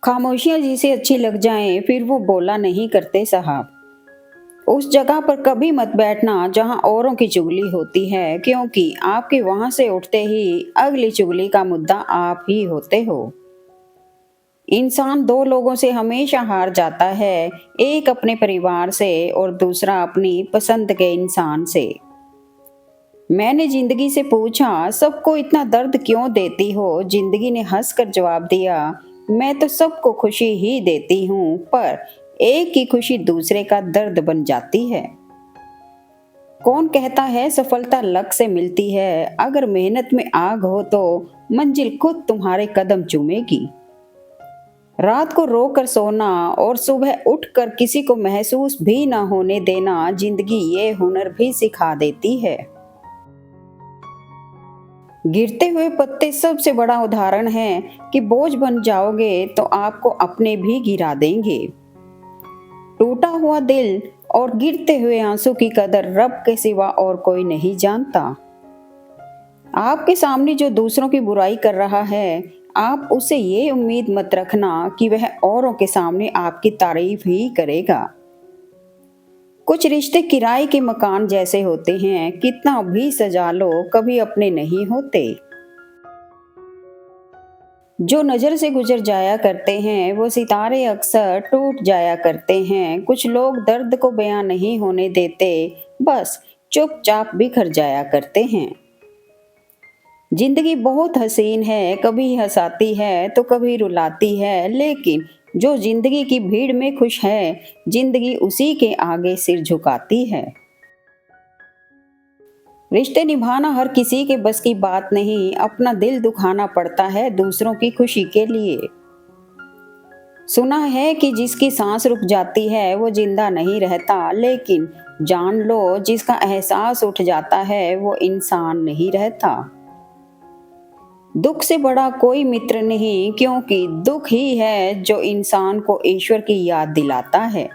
खामोशियां जिसे अच्छी लग जाएं, फिर वो बोला नहीं करते साहब। उस जगह पर कभी मत बैठना जहां औरों की चुगली होती है, क्योंकि आपके वहां से उठते ही अगली चुगली का मुद्दा आप ही होते हो। इंसान दो लोगों से हमेशा हार जाता है, एक अपने परिवार से और दूसरा अपनी पसंद के इंसान से। मैंने जिंदगी से पूछा, सबको इतना दर्द क्यों देती हो? जिंदगी ने हंसकर जवाब दिया, मैं तो सबको खुशी ही देती हूँ, पर एक की खुशी दूसरे का दर्द बन जाती है। कौन कहता है सफलता लक से मिलती है? अगर मेहनत में आग हो तो मंजिल खुद तुम्हारे कदम चूमेगी। रात को रो कर सोना और सुबह उठकर किसी को महसूस भी ना होने देना, जिंदगी ये हुनर भी सिखा देती है। गिरते हुए पत्ते सबसे बड़ा उदाहरण है कि बोझ बन जाओगे तो आपको अपने भी गिरा देंगे। टूटा हुआ दिल और गिरते हुए आंसू की कदर रब के सिवा और कोई नहीं जानता। आपके सामने जो दूसरों की बुराई कर रहा है, आप उसे ये उम्मीद मत रखना कि वह औरों के सामने आपकी तारीफ ही करेगा। कुछ रिश्ते किराए के मकान जैसे होते हैं, कितना भी सजा लो कभी अपने नहीं होते। जो नजर से गुजर जाया करते हैं वो सितारे अक्सर टूट जाया करते हैं। कुछ लोग दर्द को बयां नहीं होने देते, बस चुपचाप बिखर जाया करते हैं। जिंदगी बहुत हसीन है, कभी हंसाती है तो कभी रुलाती है, लेकिन जो जिंदगी की भीड़ में खुश है, जिंदगी उसी के आगे सिर झुकाती है। रिश्ते निभाना हर किसी के बस की बात नहीं, अपना दिल दुखाना पड़ता है दूसरों की खुशी के लिए। सुना है कि जिसकी सांस रुक जाती है वो जिंदा नहीं रहता, लेकिन जान लो जिसका एहसास उठ जाता है वो इंसान नहीं रहता। दुख से बड़ा कोई मित्र नहीं, क्योंकि दुख ही है जो इंसान को ईश्वर की याद दिलाता है।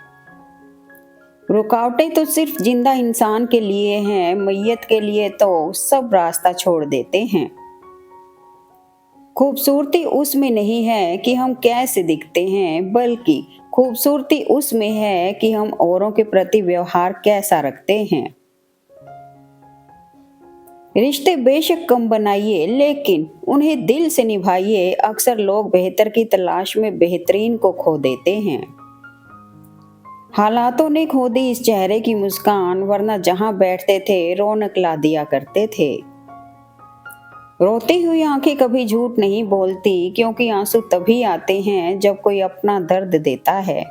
रुकावटें तो सिर्फ जिंदा इंसान के लिए हैं, मैयत के लिए तो सब रास्ता छोड़ देते हैं। खूबसूरती उसमें नहीं है कि हम कैसे दिखते हैं, बल्कि खूबसूरती उसमें है कि हम औरों के प्रति व्यवहार कैसा रखते हैं। रिश्ते बेशक कम बनाइए, लेकिन उन्हें दिल से निभाइए। अक्सर लोग बेहतर की तलाश में बेहतरीन को खो देते हैं। हालातों ने खो दी इस चेहरे की मुस्कान, वरना जहां बैठते थे रौनक ला दिया करते थे। रोती हुई आंखें कभी झूठ नहीं बोलती, क्योंकि आंसू तभी आते हैं जब कोई अपना दर्द देता है।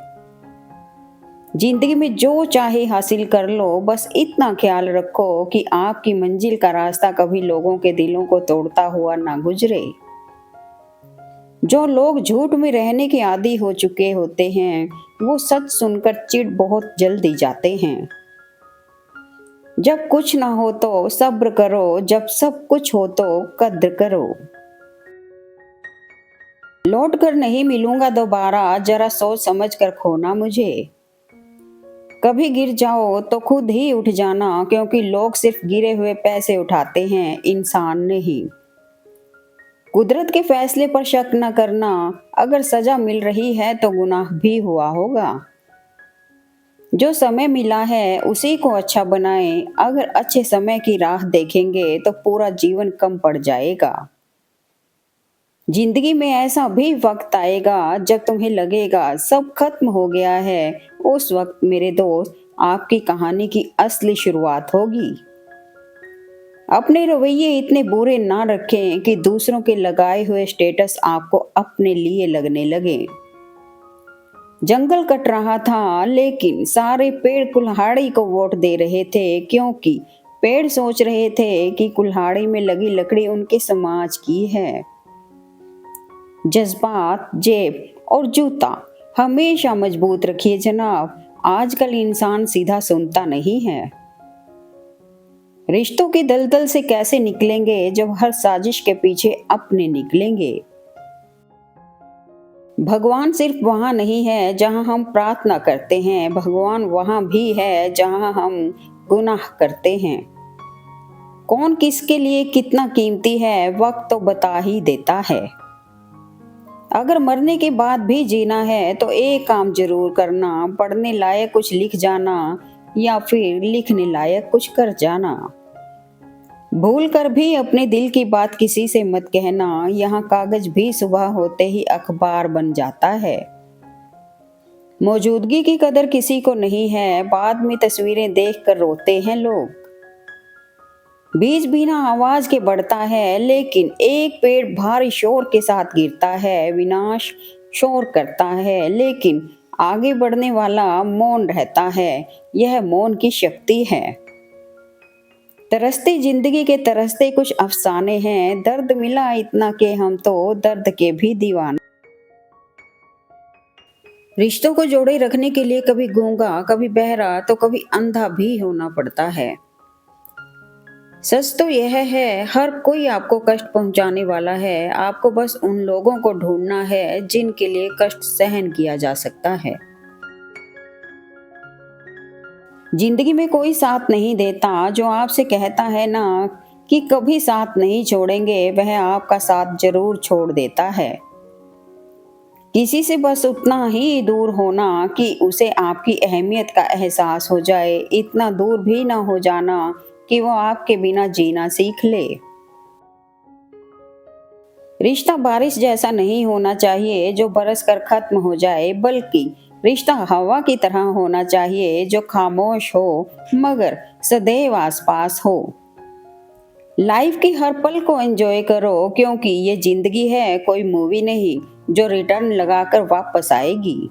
जिंदगी में जो चाहे हासिल कर लो, बस इतना ख्याल रखो कि आपकी मंजिल का रास्ता कभी लोगों के दिलों को तोड़ता हुआ ना गुजरे। जो लोग झूठ में रहने के आदी हो चुके होते हैं, वो सच सुनकर चिढ़ बहुत जल्दी जाते हैं। जब कुछ ना हो तो सब्र करो, जब सब कुछ हो तो कद्र करो। लौट कर नहीं मिलूंगा दोबारा, जरा सोच समझ कर खोना मुझे। कभी गिर जाओ तो खुद ही उठ जाना, क्योंकि लोग सिर्फ गिरे हुए पैसे उठाते हैं, इंसान नहीं। कुदरत के फैसले पर शक न करना, अगर सजा मिल रही है तो गुनाह भी हुआ होगा। जो समय मिला है उसी को अच्छा बनाएं, अगर अच्छे समय की राह देखेंगे तो पूरा जीवन कम पड़ जाएगा। जिंदगी में ऐसा भी वक्त आएगा जब तुम्हें लगेगा सब खत्म हो गया है, उस वक्त मेरे दोस्त आपकी कहानी की असली शुरुआत होगी। अपने रवैये इतने बुरे ना रखें कि दूसरों के लगाए हुए स्टेटस आपको अपने लिए लगने लगे। जंगल कट रहा था, लेकिन सारे पेड़ कुल्हाड़ी को वोट दे रहे थे, क्योंकि पेड़ सोच रहे थे कि कुल्हाड़ी में लगी लकड़ी उनके समाज की है। जज्बात, जेब और जूता हमेशा मजबूत रखिए जनाब। आजकल इंसान सीधा सुनता नहीं है। रिश्तों की दलदल से कैसे निकलेंगे जब हर साजिश के पीछे अपने निकलेंगे। भगवान सिर्फ वहां नहीं है जहां हम प्रार्थना करते हैं, भगवान वहां भी है जहां हम गुनाह करते हैं। कौन किसके लिए कितना कीमती है, वक्त तो बता ही देता है। अगर मरने के बाद भी जीना है तो एक काम जरूर करना, पढ़ने लायक कुछ लिख जाना या फिर लिखने लायक कुछ कर जाना। भूल कर भी अपने दिल की बात किसी से मत कहना, यहाँ कागज भी सुबह होते ही अखबार बन जाता है। मौजूदगी की कदर किसी को नहीं है, बाद में तस्वीरें देख कर रोते हैं लोग। बीज बिना आवाज के बढ़ता है, लेकिन एक पेड़ भारी शोर के साथ गिरता है। विनाश शोर करता है, लेकिन आगे बढ़ने वाला मौन रहता है। यह मौन की शक्ति है। तरसती जिंदगी के तरसते कुछ अफसाने हैं। दर्द मिला इतना कि हम तो दर्द के भी दीवाने। रिश्तों को जोड़े रखने के लिए कभी गूंगा, कभी बहरा, तो कभी अंधा भी होना पड़ता है। सच तो यह है, हर कोई आपको कष्ट पहुंचाने वाला है। आपको बस उन लोगों को ढूंढना है जिनके लिए कष्ट सहन किया जा सकता है। जिंदगी में कोई साथ नहीं देता। जो आपसे कहता है ना कि कभी साथ नहीं छोड़ेंगे, वह आपका साथ जरूर छोड़ देता है। किसी से बस उतना ही दूर होना कि उसे आपकी अहमियत का एहसास हो जाए, इतना दूर भी ना हो जाना कि वो आपके बिना जीना सीख ले। रिश्ता बारिश जैसा नहीं होना चाहिए जो बरस कर खत्म हो जाए, बल्कि रिश्ता हवा की तरह होना चाहिए जो खामोश हो मगर सदैव आसपास हो। लाइफ की हर पल को एंजॉय करो, क्योंकि ये जिंदगी है, कोई मूवी नहीं जो रिटर्न लगाकर वापस आएगी।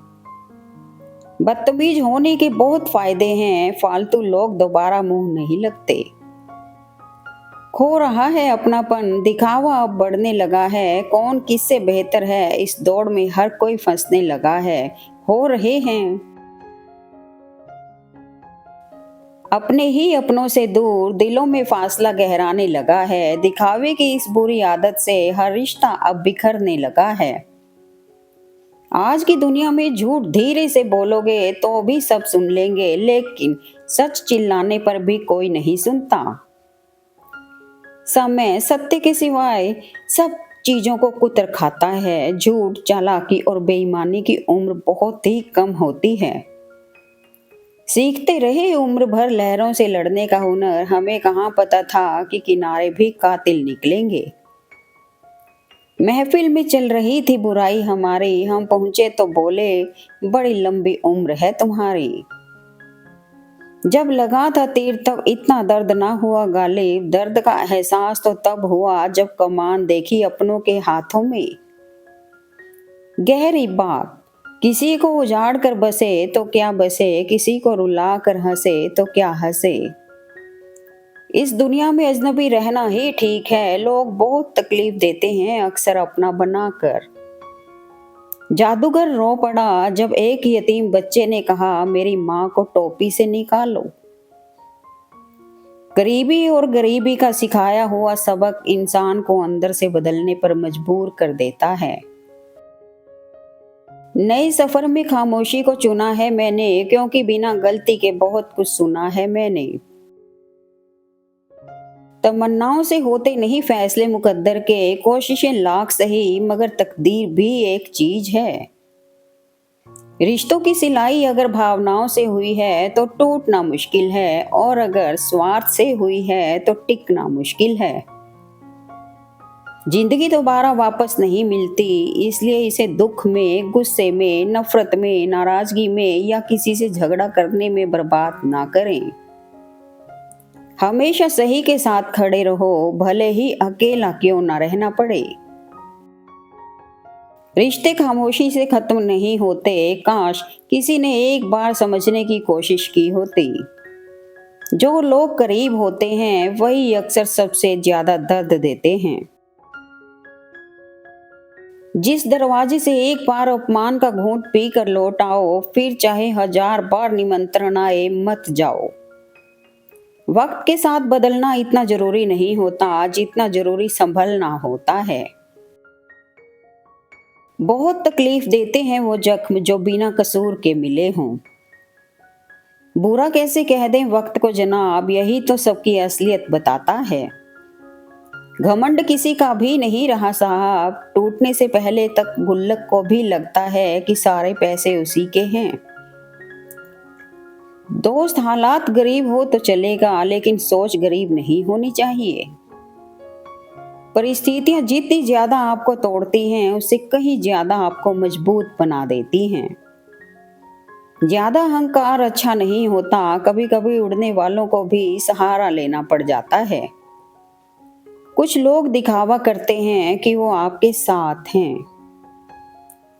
बदतमीज होने के बहुत फायदे हैं, फालतू लोग दोबारा मुंह नहीं लगते। खो रहा है अपनापन, दिखावा अब बढ़ने लगा है। कौन किससे बेहतर है, इस दौड़ में हर कोई फंसने लगा है। हो रहे हैं अपने ही अपनों से दूर, दिलों में फासला गहराने लगा है। दिखावे की इस बुरी आदत से हर रिश्ता अब बिखरने लगा है। आज की दुनिया में झूठ धीरे से बोलोगे तो भी सब सुन लेंगे, लेकिन सच चिल्लाने पर भी कोई नहीं सुनता। समय सत्य के सिवाय सब चीजों को कुतर खाता है। झूठ, चालाकी और बेईमानी की उम्र बहुत ही कम होती है। सीखते रहे उम्र भर लहरों से लड़ने का हुनर, हमें कहाँ पता था कि किनारे भी कातिल निकलेंगे। महफिल में चल रही थी बुराई हमारी, हम पहुंचे तो बोले बड़ी लंबी उम्र है तुम्हारी। जब लगा था तीर तब इतना दर्द ना हुआ गालिब, दर्द का एहसास तो तब हुआ जब कमान देखी अपनों के हाथों में। गहरी बात, किसी को उजाड़ कर बसे तो क्या बसे, किसी को रुला कर हंसे तो क्या हंसे। इस दुनिया में अजनबी रहना ही ठीक है। लोग बहुत तकलीफ देते हैं अक्सर अपना बनाकर। जादूगर रो पड़ा जब एक यतीम बच्चे ने कहा मेरी माँ को टोपी से निकालो। गरीबी और गरीबी का सिखाया हुआ सबक इंसान को अंदर से बदलने पर मजबूर कर देता है। नए सफर में खामोशी को चुना है मैंने, क्योंकि बिना गलती के बहुत कुछ सुना है मैंने। तमन्नाओं से होते नहीं फैसले मुकद्दर के, कोशिशें लाख सही मगर तकदीर भी एक चीज है। रिश्तों की सिलाई अगर भावनाओं से हुई है तो टूटना मुश्किल है, और अगर स्वार्थ से हुई है तो टिकना मुश्किल है। जिंदगी दोबारा वापस नहीं मिलती, इसलिए इसे दुख में, गुस्से में, नफरत में, नाराजगी में या किसी से झगड़ा करने में बर्बाद ना करें। हमेशा सही के साथ खड़े रहो, भले ही अकेला क्यों ना रहना पड़े। रिश्ते खामोशी से खत्म नहीं होते, काश किसी ने एक बार समझने की कोशिश की होती। जो लोग करीब होते हैं वही अक्सर सबसे ज्यादा दर्द देते हैं। जिस दरवाजे से एक बार अपमान का घूंट पी कर लौट आओ, फिर चाहे 1000 बार निमंत्रण आए मत जाओ। वक्त के साथ बदलना इतना जरूरी नहीं होता जितना जरूरी संभलना होता है। बहुत तकलीफ देते हैं वो जख्म जो बिना कसूर के मिले हों। बुरा कैसे कह दें वक्त को जनाब, यही तो सबकी असलियत बताता है। घमंड किसी का भी नहीं रहा साहब, टूटने से पहले तक गुल्लक को भी लगता है कि सारे पैसे उसी के हैं। दोस्त हालात गरीब हो तो चलेगा, लेकिन सोच गरीब नहीं होनी चाहिए। परिस्थितियां जितनी ज्यादा आपको तोड़ती हैं, उससे कहीं ज्यादा आपको मजबूत बना देती हैं। ज्यादा अहंकार अच्छा नहीं होता, कभी कभी उड़ने वालों को भी सहारा लेना पड़ जाता है। कुछ लोग दिखावा करते हैं कि वो आपके साथ हैं।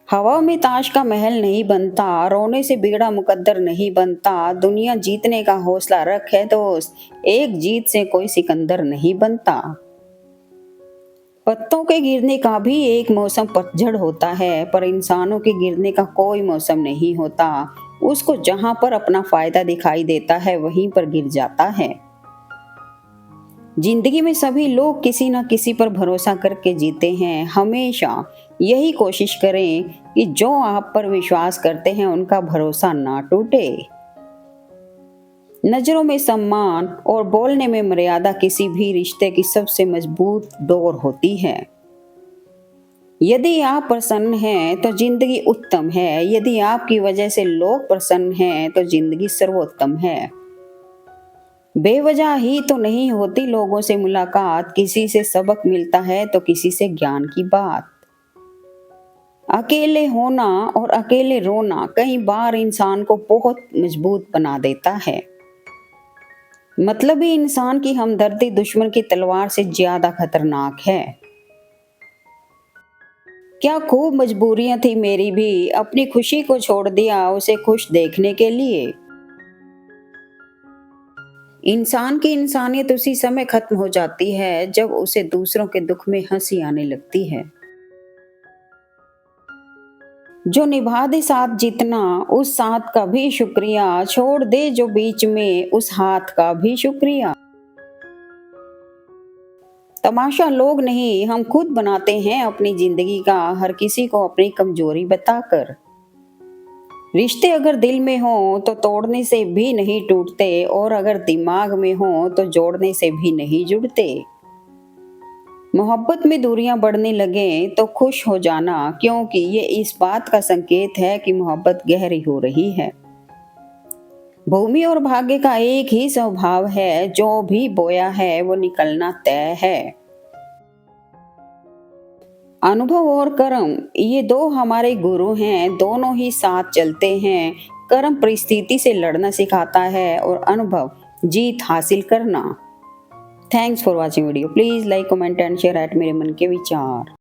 हवा में ताश का महल नहीं बनता, रोने से बिगड़ा मुकद्दर नहीं बनता। दुनिया जीतने का हौसला रखे दोस्त, एक जीत से कोई सिकंदर नहीं बनता। पत्तों के गिरने का भी एक मौसम पतझड़ होता है, पर इंसानों के गिरने का कोई मौसम नहीं होता। उसको जहां पर अपना फायदा दिखाई देता है, वहीं पर गिर जाता है। जिंदगी में सभी लोग किसी न किसी पर भरोसा करके जीते हैं। हमेशा यही कोशिश करें कि जो आप पर विश्वास करते हैं उनका भरोसा ना टूटे। नजरों में सम्मान और बोलने में मर्यादा किसी भी रिश्ते की सबसे मजबूत डोर होती है। यदि आप प्रसन्न हैं तो जिंदगी उत्तम है, यदि आपकी वजह से लोग प्रसन्न हैं तो जिंदगी सर्वोत्तम है। बेवजह ही तो नहीं होती लोगों से मुलाकात, किसी से सबक मिलता है तो किसी से ज्ञान की बात। अकेले होना और अकेले रोना कई बार इंसान को बहुत मजबूत बना देता है। मतलबी इंसान की हमदर्दी दुश्मन की तलवार से ज्यादा खतरनाक है। क्या खूब मजबूरियां थी मेरी भी, अपनी खुशी को छोड़ दिया उसे खुश देखने के लिए। इंसान की इंसानियत उसी समय खत्म हो जाती है जब उसे दूसरों के दुख में हंसी आने लगती है। जो निभा दे साथ जितना, उस साथ का भी शुक्रिया, छोड़ दे जो बीच में, उस हाथ का भी शुक्रिया। तमाशा लोग नहीं, हम खुद बनाते हैं अपनी जिंदगी का, हर किसी को अपनी कमजोरी बताकर। रिश्ते अगर दिल में हो तो तोड़ने से भी नहीं टूटते, और अगर दिमाग में हो तो जोड़ने से भी नहीं जुड़ते। मोहब्बत में दूरियां बढ़ने लगे तो खुश हो जाना, क्योंकि ये इस बात का संकेत है कि मोहब्बत गहरी हो रही है। भूमि और भाग्य का एक ही स्वभाव है, जो भी बोया है वो निकलना तय है। अनुभव और कर्म, ये दो हमारे गुरु हैं, दोनों ही साथ चलते हैं। कर्म परिस्थिति से लड़ना सिखाता है और अनुभव जीत हासिल करना। Thanks for watching video. Please like, comment and share eight मेरे मन के विचार।